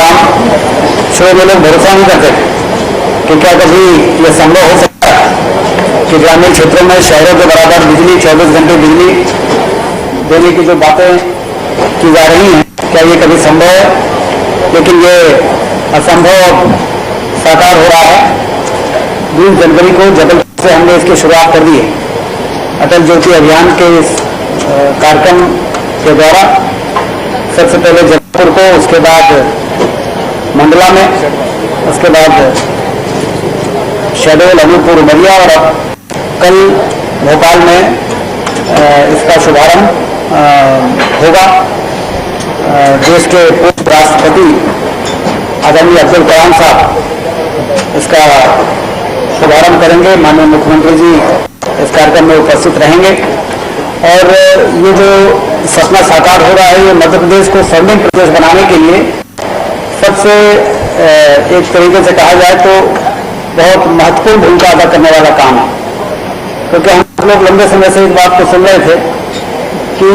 काम शुरू में लोग भरोसा नहीं करते कि क्या कभी यह संभव हो सकता है कि ग्रामीण क्षेत्रों में शहरों के बराबर बिजली 24 घंटे बिजली देने की जो बातें की जा रही हैं, क्या ये कभी संभव है? लेकिन ये असंभव साकार हो रहा है। 20 जनवरी को जबलपुर से हमने इसकी शुरुआत कर दी है। अटल ज्योति अभियान के इस कार्यक्रम के द्वारा सबसे पहले जबलपुर को, उसके बाद मंडला में, उसके बाद शहडोल, अनूपपुर, उमरिया और अब कल भोपाल में इसका शुभारंभ होगा। देश के पूर्व राष्ट्रपति आदरणीय अब्दुल कलाम साहब इसका शुभारंभ करेंगे। माननीय मुख्यमंत्री जी इस कार्यक्रम में उपस्थित रहेंगे और ये जो सपना साकार हो रहा है, ये मध्य प्रदेश को स्वर्णिम प्रदेश बनाने के लिए सबसे एक तरीके से कहा जाए तो बहुत महत्वपूर्ण भूमिका अदा करने वाला काम है। क्योंकि हम लोग लंबे समय से इस बात को सुन रहे थे कि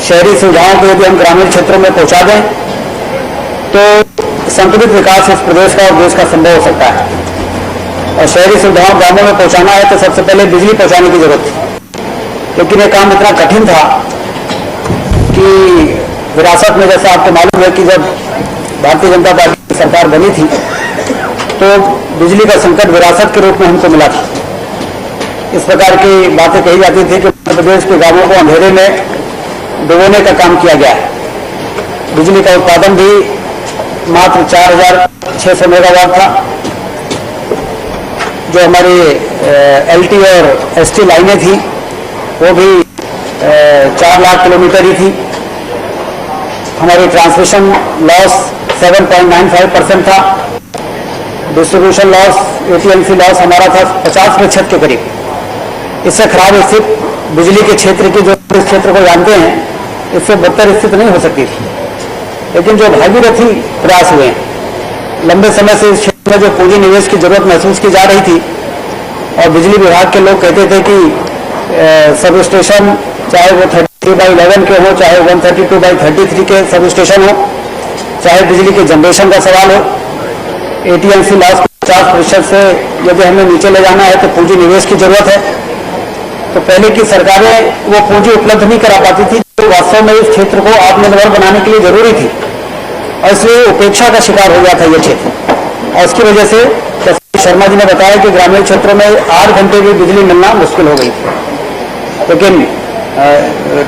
शहरी सुविधाओं को यदि हम ग्रामीण क्षेत्रों में पहुंचा दें तो संतुलित विकास इस प्रदेश का और देश का संभव हो सकता है। और शहरी सुविधाओं गांवों में पहुंचाना है तो सबसे पहले बिजली पहुंचाने की जरूरत थी। लेकिन यह काम इतना कठिन था कि विरासत में, जैसा आपको मालूम है कि जब भारतीय जनता पार्टी की सरकार बनी थी तो बिजली का संकट विरासत के रूप में हमको मिला था। इस प्रकार की बातें कही जाती थी कि मध्य प्रदेश के गांवों को अंधेरे में डुबोने का काम किया गया है। बिजली का उत्पादन भी मात्र 4600 मेगावाट था। जो हमारी एलटी और एसटी लाइनें थी वो भी 4 लाख किलोमीटर ही थी। हमारी ट्रांसमिशन लॉस 7.95% था। डिस्ट्रीब्यूशन लॉस, एटीएमसी लॉस हमारा था 50% के करीब। इससे खराब स्थिति बिजली के क्षेत्र की, जो इस क्षेत्र को जानते हैं, इससे बदतर स्थिति नहीं हो सकती थी। लेकिन जो भागीरथी प्रयास हुए, लंबे समय से इस क्षेत्र में जो पूंजी निवेश की जरूरत महसूस की जा रही थी और बिजली विभाग के लोग कहते थे कि सब स्टेशन चाहे वो 33/11 के हो, चाहे 132/33 के सब स्टेशन हो, चाहे बिजली के जनरेशन का सवाल हो, एटीएमसी लॉस 50% से यदि हमें नीचे ले जाना है तो पूंजी निवेश की जरूरत है। तो पहले की सरकारें वो पूंजी उपलब्ध नहीं करा पाती थी जो वास्तव में इस क्षेत्र को आत्मनिर्भर बनाने के लिए जरूरी थी, और इसलिए उपेक्षा का शिकार हो गया था ये क्षेत्र। और इसकी वजह से जैसे शर्मा जी ने बताया कि ग्रामीण क्षेत्रों में 8 घंटे की बिजली मिलना मुश्किल हो गई थी। लेकिन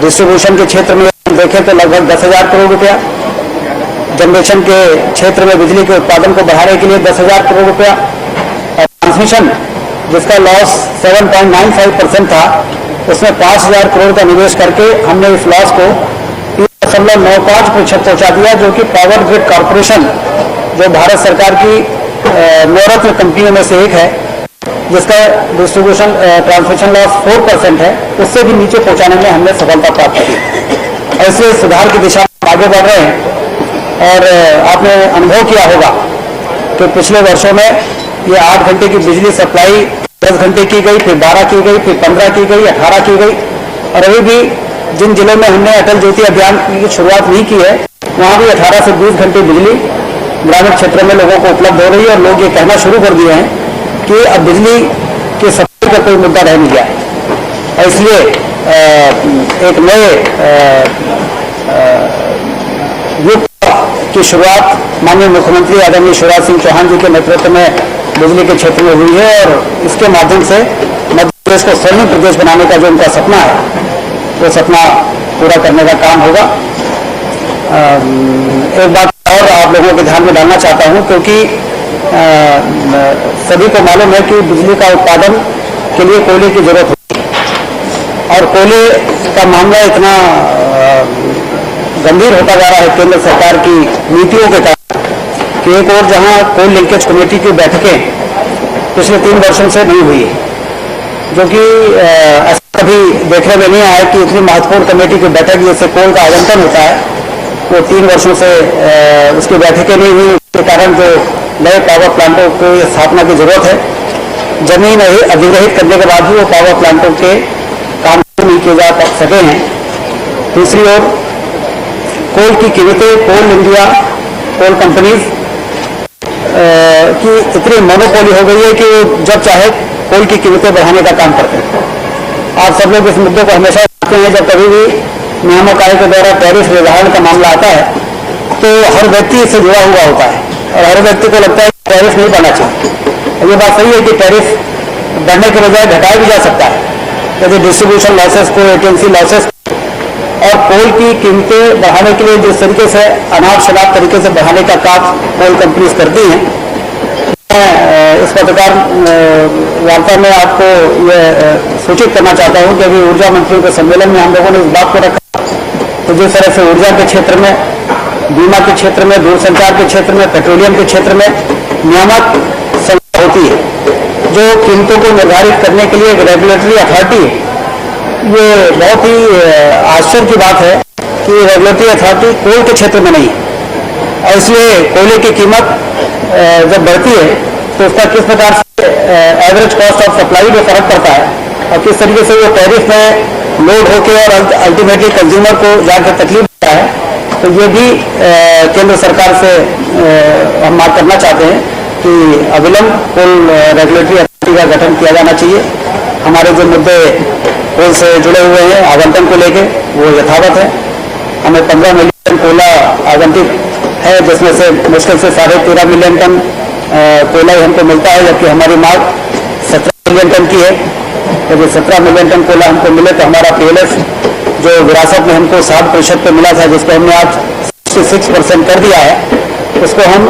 डिस्ट्रीब्यूशन के क्षेत्र में देखें तो लगभग 10,000 करोड़ रुपया, जनरेशन के क्षेत्र में बिजली के उत्पादन को बढ़ाने के लिए 10,000 करोड़ रुपया, और ट्रांसमिशन जिसका लॉस 7.95% था उसमें 5,000 करोड़ का निवेश करके हमने इस लॉस को 3.95% पहुंचा दिया, जो कि पावर ग्रिड कॉर्पोरेशन, जो भारत सरकार की नवरत्न कंपनियों में से एक है, जिसका डिस्ट्रीब्यूशन ट्रांसमिशन लॉस 4% है, उससे भी नीचे पहुंचाने में हमने सफलता प्राप्त की। ऐसे सुधार की दिशा में आगे बढ़ रहे हैं। और आपने अनुभव किया होगा कि पिछले वर्षों में ये 8 घंटे की बिजली सप्लाई 10 घंटे की गई, फिर 12 की गई, फिर 15 की गई, 18 की गई। और अभी भी जिन जिलों में हमने अटल ज्योति अभियान की शुरुआत नहीं की है, वहाँ भी 18 से 20 घंटे बिजली ग्रामीण क्षेत्रों में लोगों को उपलब्ध हो रही है। और लोग ये कहना शुरू कर दिए हैं कि अब बिजली की सप्लाई का कोई मुद्दा रह नहीं गया है। और इसलिए एक नए युग की शुरुआत माननीय मुख्यमंत्री आदरणीय शिवराज सिंह चौहान जी के नेतृत्व में बिजली के क्षेत्र में हुई है। और इसके माध्यम से मध्य प्रदेश को स्वर्णिम प्रदेश बनाने का जो उनका सपना है, वो सपना पूरा करने का काम होगा। एक बात और आप लोगों के ध्यान में डालना चाहता हूं, क्योंकि सभी को मालूम है कि बिजली का उत्पादन के लिए कोयले की जरूरत होती है। और कोयले का मामला इतना गंभीर होता जा रहा है केंद्र सरकार की नीतियों के कारण कि एक और जहां कोल लिंकेज कमेटी की बैठकें पिछले 3 वर्षों से नहीं हुई है, जो कि ऐसा कभी देखने में नहीं आया कि इतनी महत्वपूर्ण कमेटी की बैठक जिससे कोल का आवंटन होता है, वो 3 वर्षों से उसकी बैठकें नहीं हुई। उसके कारण जो नए पावर प्लांटों की स्थापना की जरूरत है, जमीन अधिग्रहित करने के बाद भी वो पावर प्लांटों के काम नहीं किए जा सके हैं। दूसरी ओर कोल की कीमतें कोल इंडिया कोल कंपनीज की इतनी मोनोपोली हो गई है कि वो जब चाहे कोल की कीमतें बढ़ाने का काम करते हैं। आप सब लोग इस मुद्दे को हमेशा देखते हैं, जब कभी भी नियामक आयोग के द्वारा टैरिफ निर्धारण का मामला आता है तो हर व्यक्ति इससे जुड़ा हुआ होता है और हर व्यक्ति को लगता है कि टैरिफ नहीं बढ़ना चाहिए। ये बात सही है कि टैरिफ बढ़ने के बजाय घटाया भी जा सकता है, यदि डिस्ट्रीब्यूशन लॉसेस को, एटीएमसी लॉसेस और कोल की कीमतें बढ़ाने के लिए जिस तरीके से अनाप शनाप तरीके से बढ़ाने का काम कोल कंपनीज करती हैं। मैं इस पत्रकार वार्ता में आपको ये सूचित करना चाहता हूं कि अभी ऊर्जा मंत्रियों के सम्मेलन में हम लोगों ने इस बात को रखा, तो जिस तरह से ऊर्जा के क्षेत्र में, बीमा के क्षेत्र में, दूरसंचार के क्षेत्र में, पेट्रोलियम के क्षेत्र में नियामक संस्था होती है जो कीमतों को निर्धारित करने के लिए एक रेगुलेटरी अथॉरिटी है। ये बहुत ही आश्चर्य की बात है कि रेगुलेटरी अथॉरिटी कोल के क्षेत्र में नहीं है और इसलिए कोयले की कीमत जब बढ़ती है तो उसका किस प्रकार से एवरेज कॉस्ट ऑफ सप्लाई में फर्क पड़ता है और किस तरीके से वो टैरिफ में लोड होकर और अल्टीमेटली कंज्यूमर को जाकर तकलीफ देता है। तो ये भी केंद्र सरकार से हम मांग करना चाहते हैं कि अविलंब कोल रेगुलेटरी अथॉरिटी का गठन किया जाना चाहिए। हमारे जो मुद्दे कोल से जुड़े हुए हैं आवंटन को लेके वो यथावत है। हमें 15 मिलियन कोयला आवंटित है, जिसमें से मुश्किल से 13.5 मिलियन टन कोयला हमको मिलता है, जबकि हमारी मांग 17 मिलियन टन की है। यदि 17 मिलियन टन कोयला हमको मिले तो हमारा PLF जो विरासत में हमको 60% पे मिला था, जिसको हमने आज 66% कर दिया है, उसको हम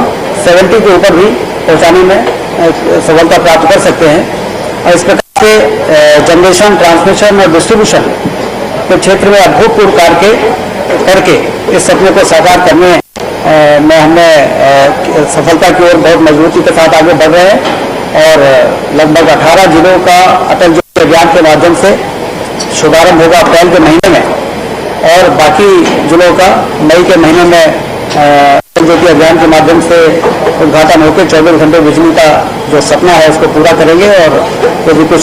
70 के ऊपर भी पहुंचाने में सफलता प्राप्त कर सकते हैं। और इस प्रकार से जनरेशन, ट्रांसमिशन और डिस्ट्रीब्यूशन के क्षेत्र में अभूतपूर्व कार्य करके इस सपने को साकार करने में हमें सफलता की ओर बहुत मजबूती के साथ आगे बढ़ रहे हैं और लगभग 18 जिलों का अटल ज्योति अभियान के माध्यम से शुभारंभ होगा अप्रैल के महीने में और बाकी जिलों का मई के महीने में अटल ज्योति अभियान के माध्यम से उद्घाटन होकर 24 घंटे बिजली का जो सपना है उसको पूरा करेंगे और यदि कुछ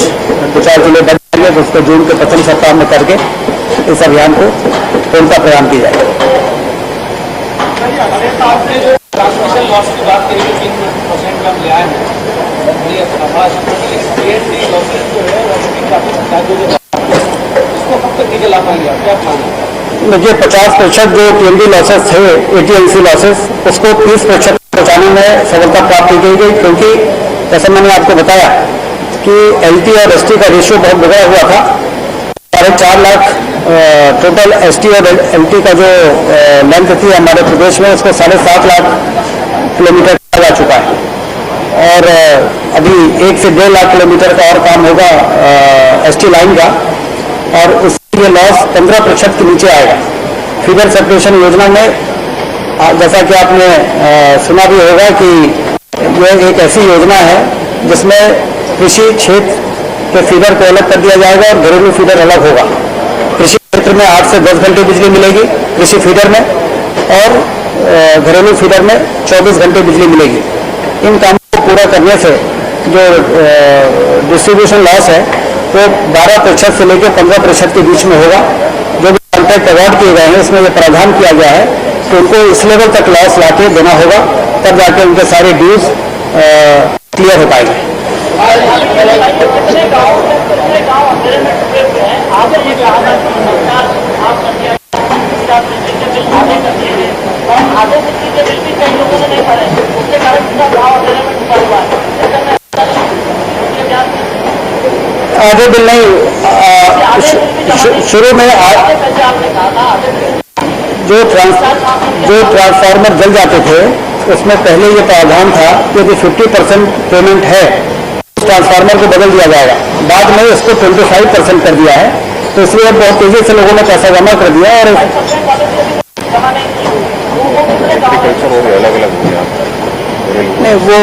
2-4 जिले बच जाएंगे तो उसको जून के प्रथम सप्ताह में करके इस अभियान को पूर्णता प्रदान की जाएगी। ट्रांसमिशन लॉस की बात करें तो 3% का लिया है, लॉसेज जो है इसको कब तक नीचे ला पाएंगे, क्या प्लान है? देखिए 50% जो TMD लॉसेस थे, AT&C लॉसेस, उसको 30% पहुँचाने में सफलता प्राप्त की गई, क्योंकि जैसे मैंने आपको बताया कि LT और ST का रेशियो बहुत बिगड़ा हुआ था। 4.5 लाख टोटल ST और LT का जो लेंथ थी हमारे प्रदेश में, उसको 7.5 लाख किलोमीटर जा चुका है और अभी 1 से 1.5 लाख किलोमीटर का और काम होगा ST लाइन का और उसके लिए लॉस 15% के नीचे आएगा। फीडर सेपरेशन योजना में जैसा कि आपने सुना भी होगा कि यह एक ऐसी योजना है जिसमें कृषि क्षेत्र के फीडर को अलग कर दिया जाएगा और घरेलू फीडर अलग होगा। कृषि क्षेत्र में 8 से 10 घंटे बिजली मिलेगी कृषि फीडर में और घरेलू फीडर में 24 घंटे बिजली मिलेगी। इन कामों को पूरा करने से जो डिस्ट्रीब्यूशन लॉस है वो 12% से लेकर 15% के बीच में होगा। जो भी कॉन्ट्रैक्ट अवार्ड किए गए हैं उसमें यह प्रावधान किया गया है कि उनको इस लेवल तक लॉस लाके देना होगा, तब जाके उनके सारे ड्यूज क्लियर हो पाएंगे। आधे बिल नहीं, शुरू में जो ट्रांसफार्मर जल जाते थे उसमें पहले ये प्रावधान था कि यदि 50% पेमेंट है उस ट्रांसफार्मर को बदल दिया जाएगा। बाद में इसको 25% कर दिया है, तो इसलिए बहुत तेजी से लोगों ने पैसा जमा कर दिया और नहीं वो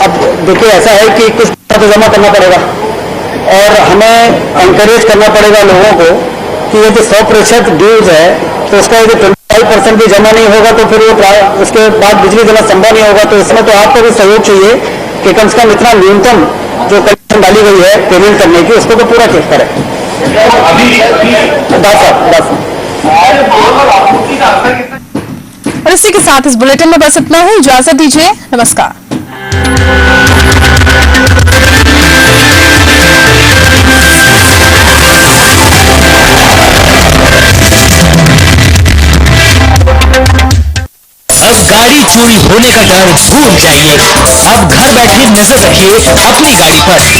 अब देखिए ऐसा है कि कुछ तो जमा करना पड़ेगा और हमें एनकरेज करना पड़ेगा लोगों को कि यदि 100% ड्यूज है तो उसका यदि 25% भी जमा नहीं होगा तो फिर वो उसके बाद बिजली देना संभव नहीं होगा। तो इसमें तो आपको भी सहयोग चाहिए कि कम से कम इतना न्यूनतम जो कंडीशन डाली गई है पेमेंट करने की उसको तो पूरा करें। 10 साल। और इसी के साथ इस बुलेटिन में बस इतना ही। इजाजत दीजिए, नमस्कार। अब गाड़ी चोरी होने का डर भूल जाइए। अब घर बैठे नजर रखिए अपनी गाड़ी पर।